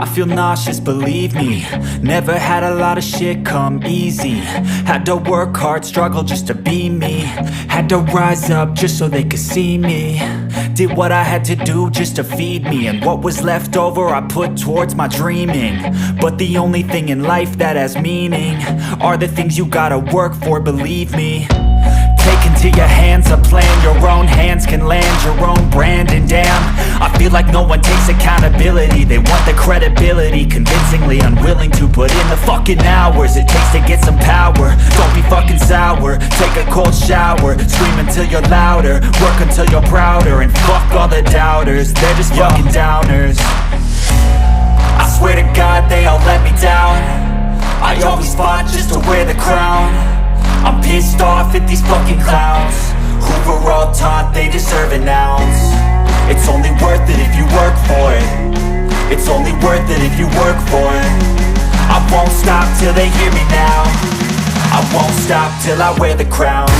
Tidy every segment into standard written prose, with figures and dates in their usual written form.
I feel nauseous, believe me. Never had a lot of shit come easy. Had to work hard, struggle just to be me. Had to rise up just so they could see me. Did what I had to do just to feed me, and what was left over I put towards my dreaming. But the only thing in life that has meaning are the things you gotta work for, believe me. Take into your hands a plan, your own hands can land your own brand. And damn, I feel like no one takes accountability. They want the credibility, convincingly unwilling to put in the fucking hours it takes to get some power. Don't be fucking sour, take a cold shower. Scream until you're louder, work until you're prouder. And fuck all the doubters, they're just fucking downers. I swear to God they all let me down. I always fought just to wear the crown. I'm pissed off at these fucking clowns who were all taught they deserve an ounce. It's only worth it if you work for it. It's only worth it if you work for it. I won't stop till they hear me now. I won't stop till I wear the crown.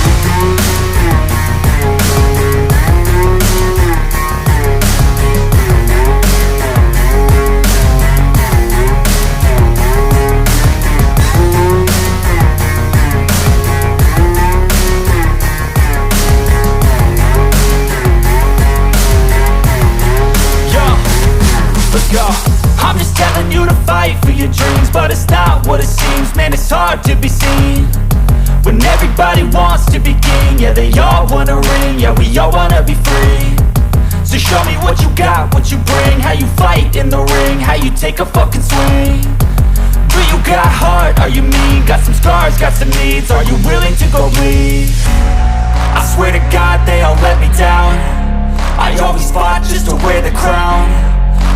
I'm just telling you to fight for your dreams, but it's not what it seems. Man, it's hard to be seen when everybody wants to be king. Yeah, they all wanna ring, yeah, we all wanna be free. So show me what you got, what you bring, how you fight in the ring, how you take a fucking swing. Do you got heart, are you mean? Got some scars, got some needs, are you willing to go bleed? I swear to God they all let me down. I always fought just to wear the crown.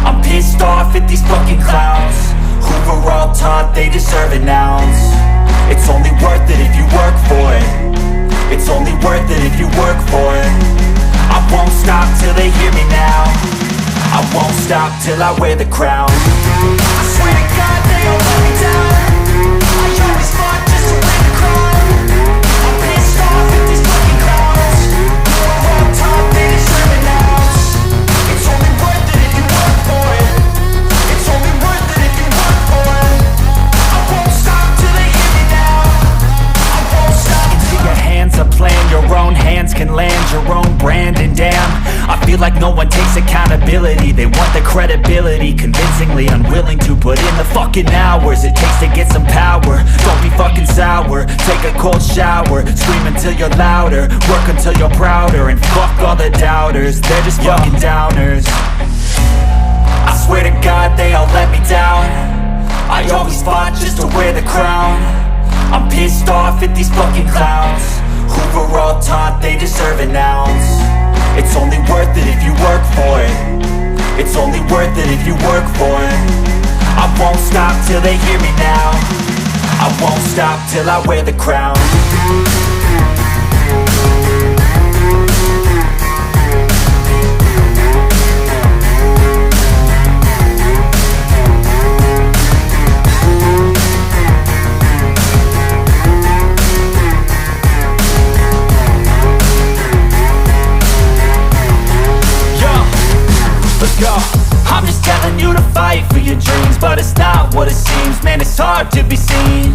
I'm pissed off at these fucking clowns who were all taught they deserve an ounce. It's only worth it if you work for it. It's only worth it if you work for it. I won't stop till they hear me now. I won't stop till I wear the crown. I swear to God they all let me down. I always fought just to wear the crown. I'm pissed off at these fucking clowns who were all taught they deserve an ounce. It's only worth it if you work for it. It's only worth it if you work for it. I won't stop till they hear me now. I won't stop. Into your hands a plan, your own hands can land your own brand. And damn, I feel like no one takes accountability. They want the credibility, convincingly unwilling to put in the fucking hours it takes to get some power. Don't be fucking sour, take a cold shower. Scream until you're louder, work until you're prouder. And fuck all the doubters, they're just fucking downers. I swear to God they all let me down. I always fought just to wear the crown. I'm pissed off at these fucking clowns who were all taught they deserve an ounce. It's only worth it if you work for it. It's only worth it if you work for it. I won't stop till they hear me now. I won't stop till I wear the crown. I'm just telling you to fight for your dreams, but it's not what it seems. Man, it's hard to be seen